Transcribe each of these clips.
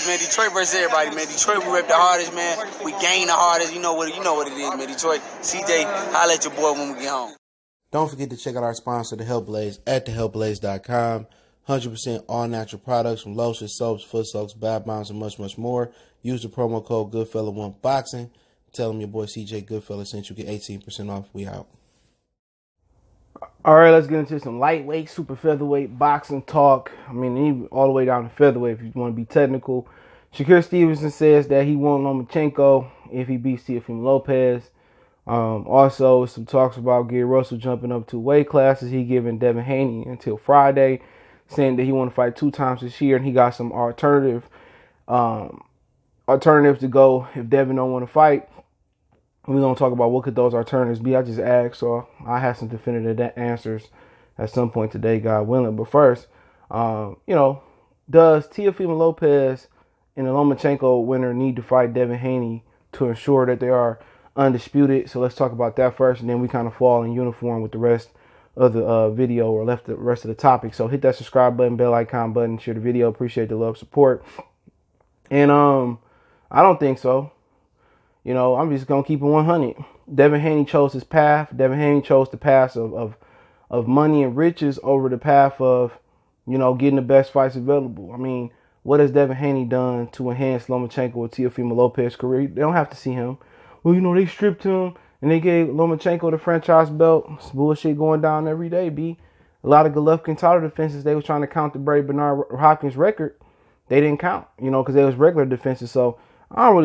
man. Detroit versus everybody, man. Detroit, we rep the hardest, man. We gain the hardest. You know what it is, man. Detroit, CJ, holla at your boy when we get home. Don't forget to check out our sponsor, The Health Blaze, at thehealthblaze.com. 100% all-natural products from lotions, soaps, foot soaks, bath bombs, and much, much more. Use the promo code Goodfella1Boxing. Tell them your boy CJ Goodfella sent you. Get 18% off. We out. All right, let's get into some lightweight, super featherweight boxing talk. I mean, even all the way down to featherweight if you want to be technical. Shakur Stevenson says that he won Lomachenko if he beats Teofimo Lopez. Also, some talks about Gary Russell jumping up 2 weight classes. He giving Devin Haney until Friday, saying that he want to fight 2 times this year, and he got some alternatives to go if Devin don't want to fight. We're going to talk about what could those alternatives be. I just asked, so I have some definitive answers at some point today, God willing. But first, does Teofimo Lopez and the Lomachenko winner need to fight Devin Haney to ensure that they are undisputed? So let's talk about that first, and then we kind of fall in uniform with the rest of the video or left the rest of the topic. So hit that subscribe button, bell icon button, share the video. Appreciate the love, support. And I don't think so. I'm just going to keep it 100. Devin Haney chose his path. Devin Haney chose the path of money and riches over the path of, getting the best fights available. I mean, what has Devin Haney done to enhance Lomachenko or Teofimo Lopez's career? They don't have to see him. Well, they stripped him and they gave Lomachenko the franchise belt. It's bullshit going down every day, B. A lot of Golovkin title defenses, they was trying to count the Brave Bernard Hopkins record. They didn't count, because they was regular defenses. So I don't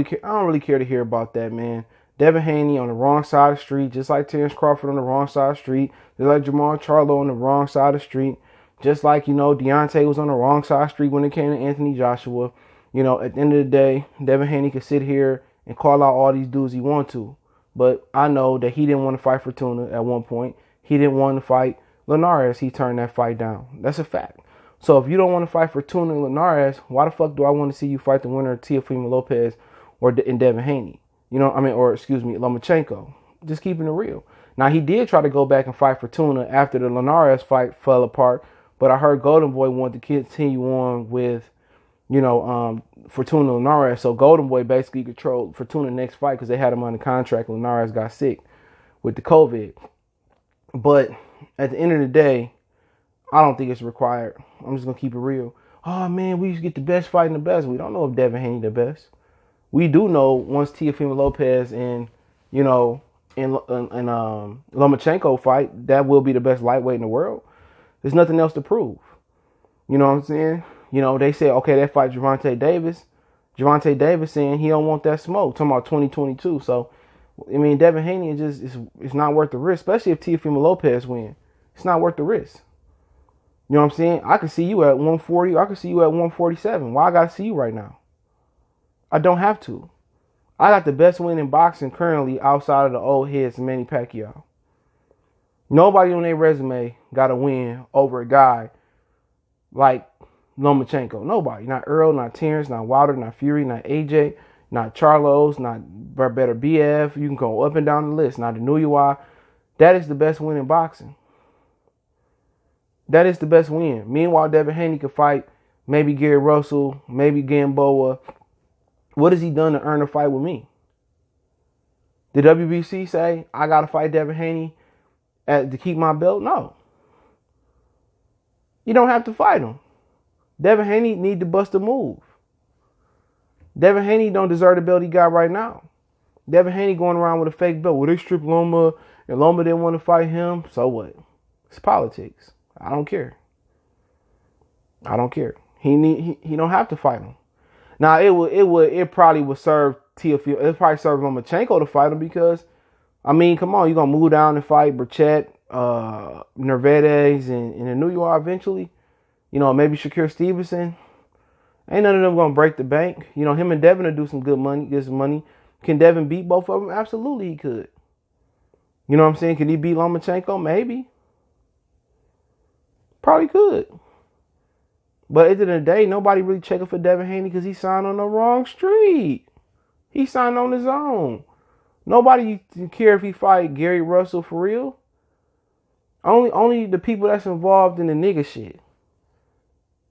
really care to hear about that, man. Devin Haney on the wrong side of the street, just like Terrence Crawford on the wrong side of the street, just like Jamal Charlo on the wrong side of the street, just like, Deontay was on the wrong side of the street when it came to Anthony Joshua. At the end of the day, Devin Haney could sit here and call out all these dudes he want to. But I know that he didn't want to fight Fortuna at one point. He didn't want to fight Linares. He turned that fight down. That's a fact. So if you don't want to fight Fortuna and Linares, why the fuck do I want to see you fight the winner of Teofimo Lopez and Devin Haney? Lomachenko. Just keeping it real. Now, he did try to go back and fight Fortuna after the Linares fight fell apart, but I heard Golden Boy wanted to continue on with, Fortuna Linares. So Golden Boy basically controlled Fortuna next fight because they had him under contract. Linares got sick with the COVID. But at the end of the day, I don't think it's required. I'm just going to keep it real. Oh, man, we used to get the best fight in the best. We don't know if Devin Haney the best. We do know once Teofimo Lopez and Lomachenko fight, that will be the best lightweight in the world. There's nothing else to prove. You know what I'm saying? They say, okay, that fight Gervonta Davis. Gervonta Davis saying he don't want that smoke. Talking about 2022. So, Devin Haney it's not worth the risk, especially if Teofimo Lopez win. It's not worth the risk. You know what I'm saying? I can see you at 140. I can see you at 147. Why I got to see you right now? I don't have to. I got the best win in boxing currently outside of the old heads, Manny Pacquiao. Nobody on their resume got a win over a guy like Lomachenko. Nobody. Not Earl, not Terrence, not Wilder, not Fury, not AJ, not Charlos, not Better BF. You can go up and down the list. Not the Nuyuwa. That is the best win in boxing. That is the best win. Meanwhile, Devin Haney could fight maybe Gary Russell, maybe Gamboa. What has he done to earn a fight with me? Did WBC say I got to fight Devin Haney to keep my belt? No. You don't have to fight him. Devin Haney need to bust a move. Devin Haney don't deserve the belt he got right now. Devin Haney going around with a fake belt. Well, they stripped Loma and Loma didn't want to fight him. So what? It's politics. I don't care. He don't have to fight him. Now it probably would serve Teofimo. It probably serve Lomachenko to fight him because, come on, you gonna move down and fight Burchett, Nervedes, and the New York eventually. Maybe Shakur Stevenson. Ain't none of them gonna break the bank. Him and Devin will do some good money, get some money. Can Devin beat both of them? Absolutely, he could. You know what I'm saying? Can he beat Lomachenko? Maybe. Probably could. But at the end of the day, nobody really checking for Devin Haney because he signed on the wrong street. He signed on his own. Nobody care if he fight Gary Russell for real. Only the people that's involved in the nigga shit.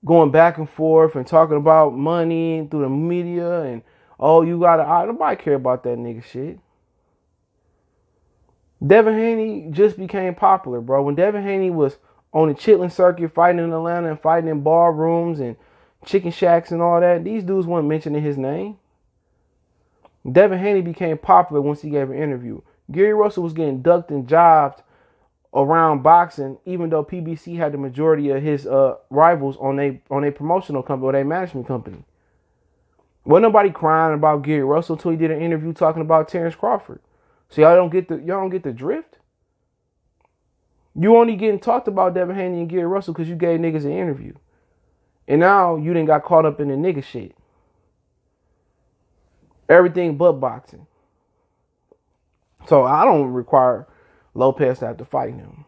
going back and forth and talking about money through the media and, oh, you got to, nobody care about that nigga shit. Devin Haney just became popular, bro. When Devin Haney was on the chitlin circuit, fighting in Atlanta and fighting in ballrooms and chicken shacks and all that, these dudes weren't mentioning his name. Devin Haney became popular once he gave an interview. Gary Russell was getting ducked and jobbed around boxing, even though PBC had the majority of his rivals on a promotional company or their management company. Wasn't nobody crying about Gary Russell until he did an interview talking about Terrence Crawford. So y'all don't get the drift. You only getting talked about Devin Haney and Gary Russell because you gave niggas an interview, and now you done got caught up in the nigga shit. Everything but boxing. So I don't require Lopez to have to fight him.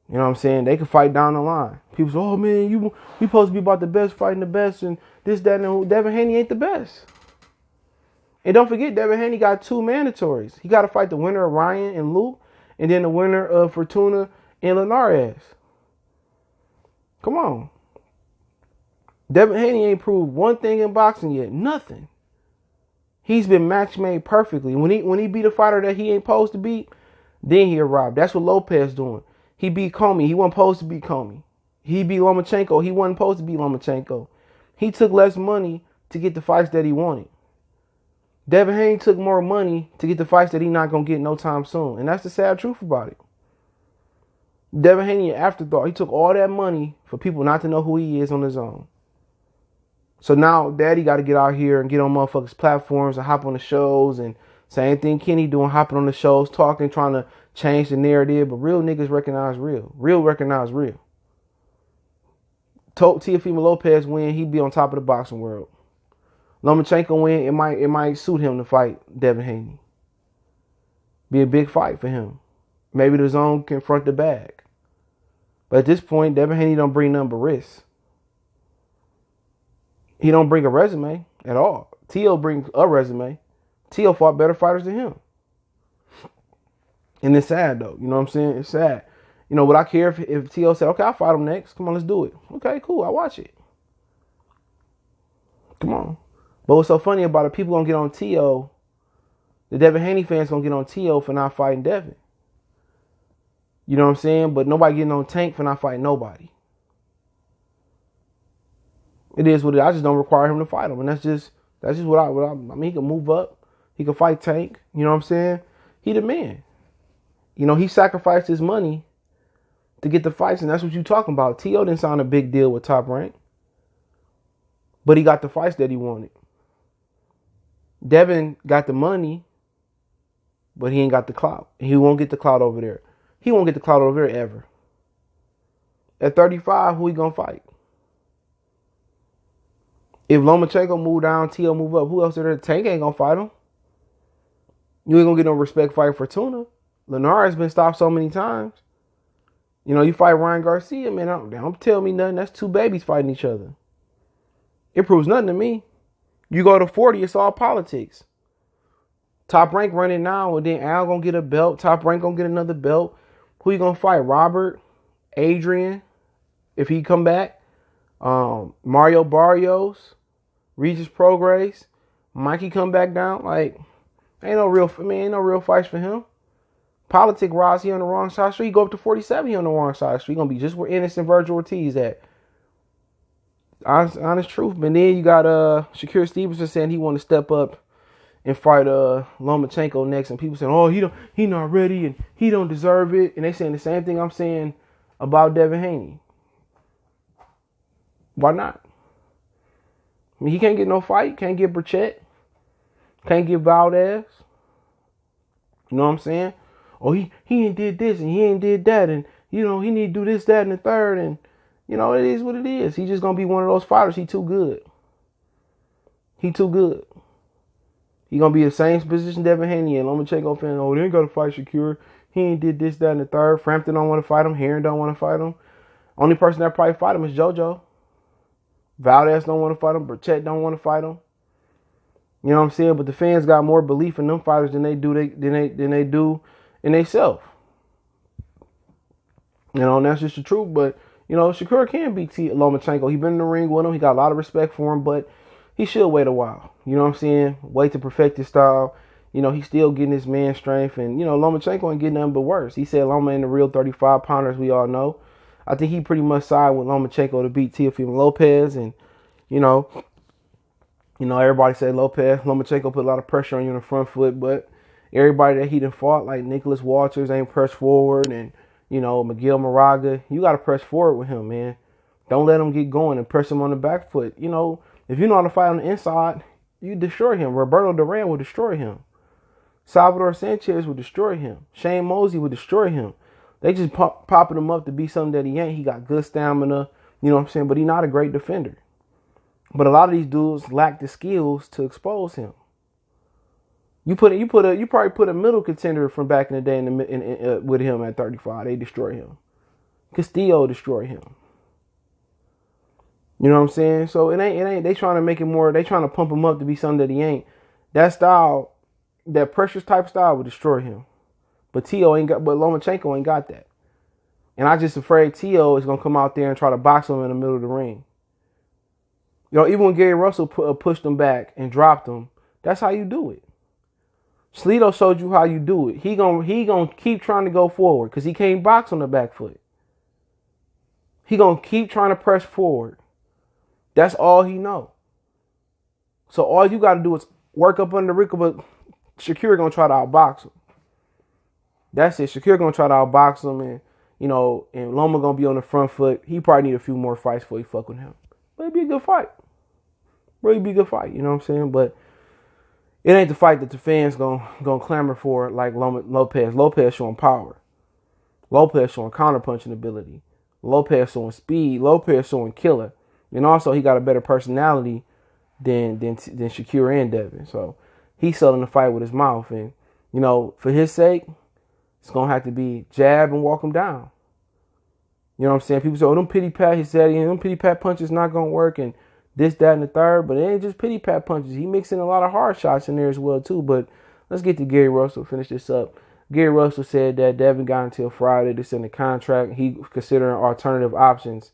You know what I'm saying? They can fight down the line. People say, oh man, you supposed to be about the best, fighting the best, and this, that, and Devin Haney ain't the best. And don't forget, Devin Haney got 2 mandatories. He got to fight the winner of Ryan and Luke, and then the winner of Fortuna and Linares. Come on. Devin Haney ain't proved one thing in boxing yet. Nothing. He's been match made perfectly. When he beat a fighter that he ain't supposed to beat, then he arrived. That's what Lopez doing. He beat Comey. He wasn't supposed to beat Comey. He beat Lomachenko. He wasn't supposed to beat Lomachenko. He took less money to get the fights that he wanted. Devin Haney took more money to get the fights that he's not going to get no time soon. And that's the sad truth about it. Devin Haney, an afterthought. He took all that money for people not to know who he is on his own. So now Daddy got to get out here and get on motherfuckers' platforms and hop on the shows and same thing Kenny doing, hopping on the shows, talking, trying to change the narrative. But real niggas recognize real. Real recognize real. Teofimo Lopez win, he'd be on top of the boxing world. Lomachenko win, it might suit him to fight Devin Haney. Be a big fight for him. Maybe the zone can front the bag. But at this point, Devin Haney don't bring nothing but risks. He don't bring a resume at all. Teo brings a resume. Teo fought better fighters than him. And it's sad though. You know what I'm saying? It's sad. You know, would I care if Teo said, okay, I'll fight him next. Come on, let's do it. Okay, cool. I'll watch it. Come on. But what's so funny about it, people gonna get on Teo, the Devin Haney fans gonna get on Teo for not fighting Devin. You know what I'm saying? But nobody getting on Tank for not fighting nobody. It is what it is. I just don't require him to fight him. And that's just what I mean, he can move up. He can fight Tank. You know what I'm saying? He the man. You know, he sacrificed his money to get the fights, and that's what you talking about. Teo didn't sign a big deal with Top Rank. But he got the fights that he wanted. Devin got the money, but he ain't got the clout. He won't get the clout over there. He won't get the clout over there ever. At 35, who he gonna fight? If Lomachenko move down, Teo move up, who else is there? Tank ain't gonna fight him. You ain't gonna get no respect fight for Fortuna. Linares been stopped so many times. You know, you fight Ryan Garcia, man, don't tell me nothing. That's 2 babies fighting each other. It proves nothing to me. You go to 40, it's all politics. Top Rank running now, and then Al gonna get a belt. Top Rank gonna get another belt. Who you gonna fight? Robert, Adrien, if he come back. Mario Barrios, Regis Prograis, Mikey come back down. Like, ain't no real fights for him. Politic Ross, he on the wrong side of the street. He go up to 47, he on the wrong side of the street. He gonna be just where innocent Virgil Ortiz at. Honest truth. But then you got Shakur Stevenson saying he want to step up and fight Lomachenko next, and people saying, oh, he not ready and he don't deserve it. And they saying the same thing I'm saying about Devin Haney. Why not? I mean, he can't get no fight, can't get Burchett, can't get Valdez. You know what I'm saying? Oh, he ain't did this and he ain't did that, and you know, he need to do this, that, and the third, and you know, it is what it is. He just gonna be one of those fighters. He too good. He too good. He gonna be the same position Devin Haney and Lomachenko fan. Oh, they ain't gotta fight Shakur. He ain't did this, that, and the third. Frampton don't want to fight him. Heron don't want to fight him. Only person that probably fight him is JoJo. Valdez don't want to fight him. Burchett don't want to fight him. You know what I'm saying? But the fans got more belief in them fighters than they do in themselves. You know, and that's just the truth. But You know, Shakur can beat Lomachenko. He been in the ring with him. He got a lot of respect for him, but he should wait a while. You know what I'm saying? Wait to perfect his style. You know, he's still getting his man strength. And, you know, Lomachenko ain't getting nothing but worse. He said Loma ain't the real 35-pounder, as we all know. I think he pretty much side with Lomachenko to beat Teofimo Lopez. And, you know, everybody say Lomachenko put a lot of pressure on you on the front foot. But everybody that he done fought, like Nicholas Walters, ain't pressed forward. And, you know, Miguel Moraga, you got to press forward with him, man. Don't let him get going and press him on the back foot. You know, if you know how to fight on the inside, you destroy him. Roberto Duran will destroy him. Salvador Sanchez would destroy him. Shane Mosley would destroy him. They just popping him up to be something that he ain't. He got good stamina, you know what I'm saying? But he's not a great defender. But a lot of these dudes lack the skills to expose him. You probably put a middle contender from back in the day with him at 35. They destroy him. Castillo destroy him. You know what I'm saying? So it ain't. They trying to make it more. They trying to pump him up to be something that he ain't. That style. That pressure type style would destroy him. But Lomachenko ain't got that. And I just afraid Teo is going to come out there and try to box him in the middle of the ring. You know, even when Gary Russell pushed him back and dropped him, that's how you do it. Slido showed you how you do it. He gonna keep trying to go forward because he can't box on the back foot. He going to keep trying to press forward. That's all he know. So all you got to do is work up under Rico, but Shakur gonna try to outbox him. That's it. Shakur gonna try to outbox him, and you know, and Loma gonna be on the front foot. He probably need a few more fights before he fuck with him. But it'd be a good fight. Really be a good fight. You know what I'm saying? But it ain't the fight that the fans gonna clamor for like Lopez. Lopez showing power. Lopez showing counterpunching ability. Lopez showing speed. Lopez showing killer. And also he got a better personality than Shakur and Devin. So he's selling the fight with his mouth. And, you know, for his sake, it's going to have to be jab and walk him down. You know what I'm saying? People say, oh, them pity pat, he said, them pity pat punches not going to work and this, that, and the third. But it ain't just pity pat punches. He mixing a lot of hard shots in there as well, too. But let's get to Gary Russell, finish this up. Gary Russell said that Devin got until Friday to send a contract. He considering alternative options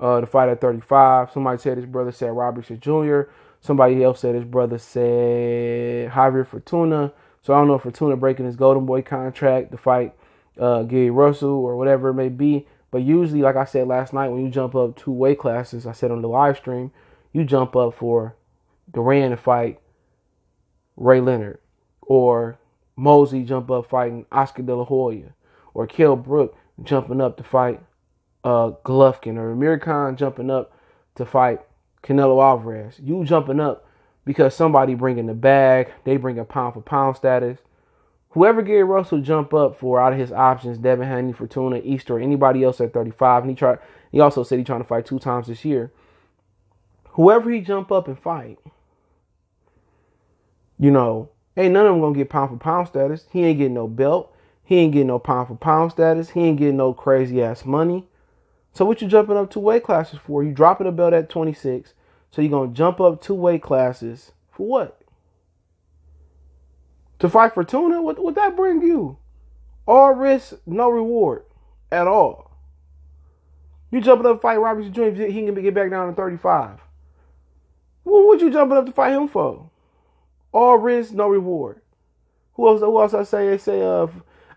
to fight at 35. Somebody said his brother said Robert Jr. Somebody else said his brother said Javier Fortuna. So I don't know if Fortuna breaking his Golden Boy contract to fight Gary Russell or whatever it may be. But usually, like I said last night, when you jump up 2 weight classes, I said on the live stream, you jump up for Duran to fight Ray Leonard, or Mosley jump up fighting Oscar De La Hoya, or Kell Brook jumping up to fight Golovkin, or Amir Khan jumping up to fight Canelo Alvarez. You jumping up because somebody bringing the bag. They bring a pound for pound status. Whoever Gary Russell jump up for out of his options, Devin Haney, Fortuna, Easter, or anybody else at 35, and he also said he's trying to fight 2 times this year. Whoever he jump up and fight, you know, ain't none of them gonna get pound for pound status. He ain't getting no belt. He ain't getting no pound for pound status. He ain't getting no crazy ass money. So what you jumping up 2 weight classes for? You dropping a belt at 26. So you're gonna jump up 2 weight classes for what? To fight Fortuna? What would that bring you? All risk, no reward at all. You jumping up to fight Robert Jr. if he can get back down to 35. What would you jumping up to fight him for? All risk, no reward. Who else I say? They say,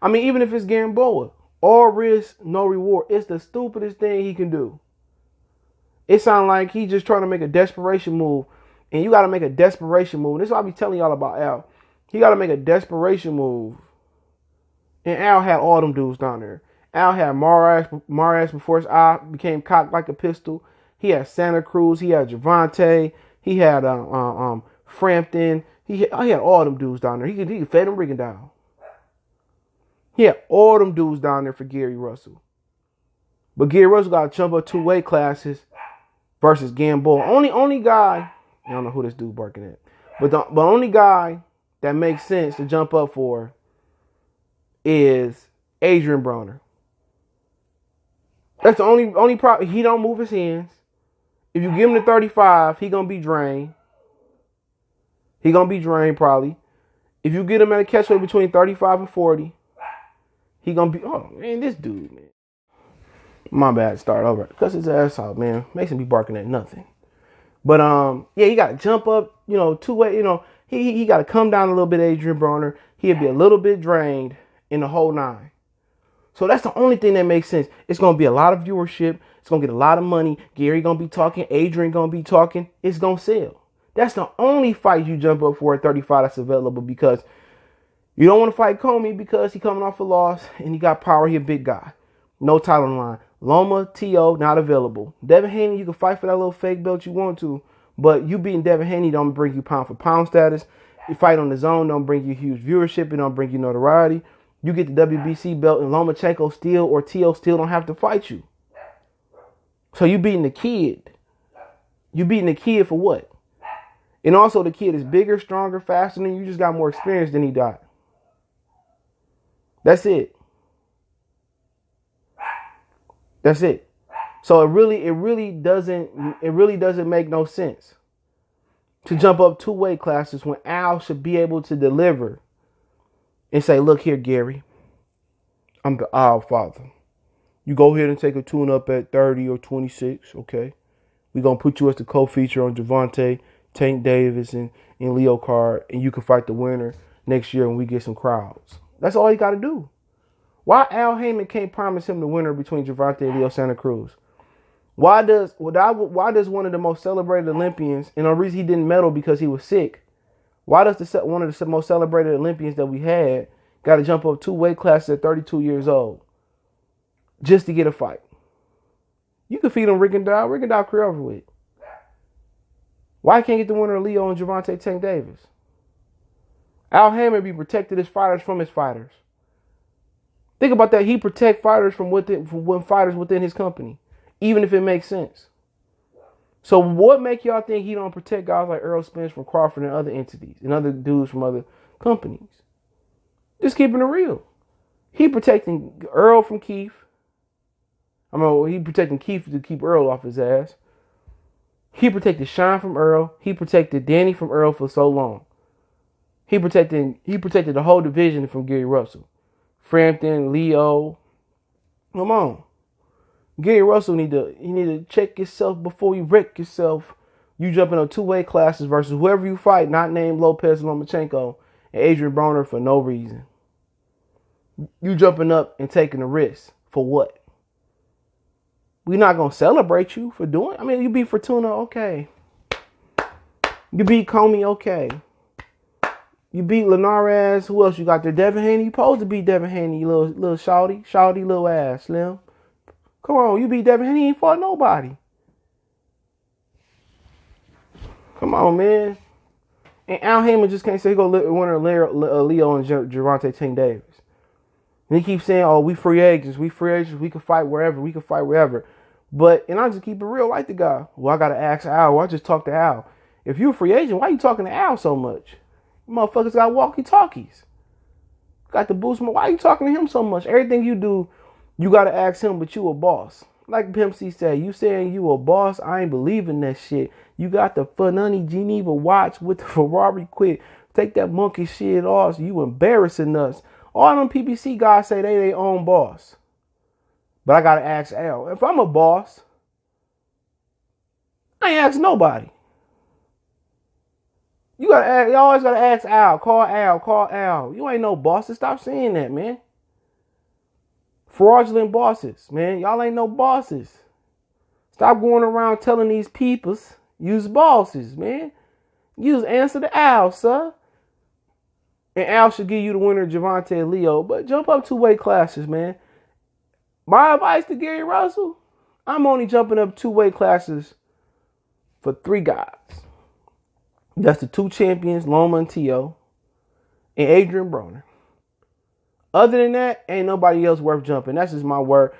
even if it's Gamboa, all risk, no reward. It's the stupidest thing he can do. It sounds like he just trying to make a desperation move. And you got to make a desperation move. This is what I be telling y'all about Al. He got to make a desperation move. And Al had all them dudes down there. Al had Marash before his eye became cocked like a pistol. He had Santa Cruz. He had Javante. He had Frampton. He had all them dudes down there. He could fade them breaking down. He had all them dudes down there for Gary Russell. But Gary Russell got to jump up 2 weight classes versus Gamboa. Only guy, I don't know who this dude barking at, but the only guy that makes sense to jump up for is Adrien Broner. That's the only problem. He don't move his hands. If you give him the 35, he gonna be drained. He gonna be drained probably. If you get him at a catchweight between 35 and 40, he gonna be. Oh man, this dude, man. My bad. Start over. Cuss his ass out, man. Mason be barking at nothing. But yeah, he got to jump up, two-way. He got to come down a little bit. Adrien Broner. He'll be a little bit drained in the whole 9. So that's the only thing that makes sense. It's gonna be a lot of viewership. It's gonna get a lot of money. Gary gonna be talking. Adrien gonna be talking. It's gonna sell. That's the only fight you jump up for at 35 that's available, because you don't want to fight Comey because he coming off a loss and he got power. He a big guy. No title on the line. Loma, T.O. not available. Devin Haney, you can fight for that little fake belt you want to, but you beating Devin Haney don't bring you pound for pound status. You fight on the zone don't bring you huge viewership. It don't bring you notoriety. You get the WBC belt and Lomachenko still or T.O. still don't have to fight you. So you beating the kid. You beating the kid for what? And also the kid is bigger, stronger, faster than you. You just got more experience than he got. That's it. That's it. So it really doesn't make no sense to jump up 2 weight classes when Al should be able to deliver and say, look here, Gary, I'm the Al father. You go ahead and take a tune up at 30 or 26, okay? We're going to put you as the co-feature on Gervonta, Tank Davis, and Leo Card, and you can fight the winner next year when we get some crowds. That's all you got to do. Why Al Haymon can't promise him the winner between Gervonta and Leo Santa Cruz? Why does one of the most celebrated Olympians, and the reason he didn't medal because he was sick, why does one of the most celebrated Olympians that we had got to jump up 2 weight classes at 32 years old just to get a fight? You can feed him Rigondeaux. Rigondeaux career over with. Why can't get the winner of Leo and Gervonta Tank Davis? Al Haymon be protected his fighters from his fighters. Think about that. He protect fighters from fighters within his company, even if it makes sense. So what make y'all think he don't protect guys like Errol Spence from Crawford and other entities and other dudes from other companies? Just keeping it real. He protecting Earl from Keith. He protecting Keith to keep Earl off his ass. He protected Sean from Earl. He protected Danny from Earl for so long. He protected the whole division from Gary Russell. Frampton, Leo. Come on. Gary Russell need to check yourself before you wreck yourself. You jumping on 2 weight classes versus whoever you fight, not named Lopez, Lomachenko, and Adrien Broner for no reason. You jumping up and taking a risk for what? We're not gonna celebrate you for doing. You beat Fortuna, okay. You beat Comey, okay. You beat Linares. Who else you got there? Devin Haney. You supposed to beat Devin Haney, you little shawty little ass, Slim. Come on, you beat Devin Haney. He ain't fought nobody. Come on, man. And Al Haymon just can't say he go winner Leo and Gervonta Tank Davis. And he keeps saying, "Oh, we free agents. We free agents. We can fight wherever. We can fight wherever." And I just keep it real, like the guy. Well, I gotta ask Al. Well, I just talked to Al. If you're a free agent, why you talking to Al so much? Motherfuckers got walkie-talkies. Got the boost. Why you talking to him so much? Everything you do, you got to ask him, but you a boss. Like Pimp C said, you saying you a boss, I ain't believing that shit. You got the Funani Geneva watch with the Ferrari quit. Take that monkey shit off. You embarrassing us. All them PBC guys say they their own boss. But I got to ask Al. If I'm a boss, I ain't ask nobody. You always gotta ask Al. Call Al. You ain't no bosses. Stop saying that, man. Fraudulent bosses, man. Y'all ain't no bosses. Stop going around telling these peoples you's bosses, man. You's answer to Al, sir. And Al should give you the winner, Gervonta and Leo. But jump up 2 weight classes, man. My advice to Gary Russell, I'm only jumping up 2 weight classes for 3 guys. That's the 2 champions, Loma and T.O., and Adrien Broner. Other than that, ain't nobody else worth jumping. That's just my word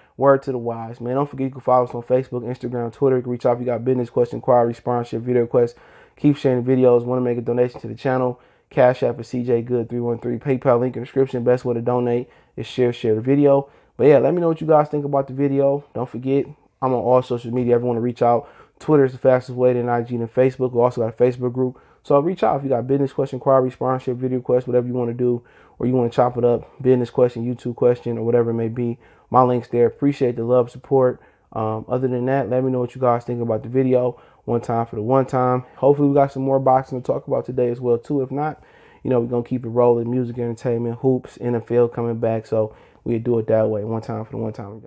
to the wise, man. Don't forget you can follow us on Facebook, Instagram, Twitter. You can reach out if you got business, question, inquiry, sponsorship, video requests. Keep sharing videos. Want to make a donation to the channel. Cash App is CJGood313. PayPal link in the description. Best way to donate is share the video. But yeah, let me know what you guys think about the video. Don't forget, I'm on all social media. Everyone to reach out. Twitter is the fastest way to IG and Facebook. We also got a Facebook group. So reach out if you got business question, inquiry, sponsorship, video request, whatever you want to do, or you want to chop it up, business question, YouTube question, or whatever it may be. My link's there. Appreciate the love, support. Other than that, let me know what you guys think about the video. One time for the one time. Hopefully we got some more boxing to talk about today as well too. If not, we're going to keep it rolling. Music, entertainment, hoops, NFL coming back. So we'll do it that way. One time for the one time.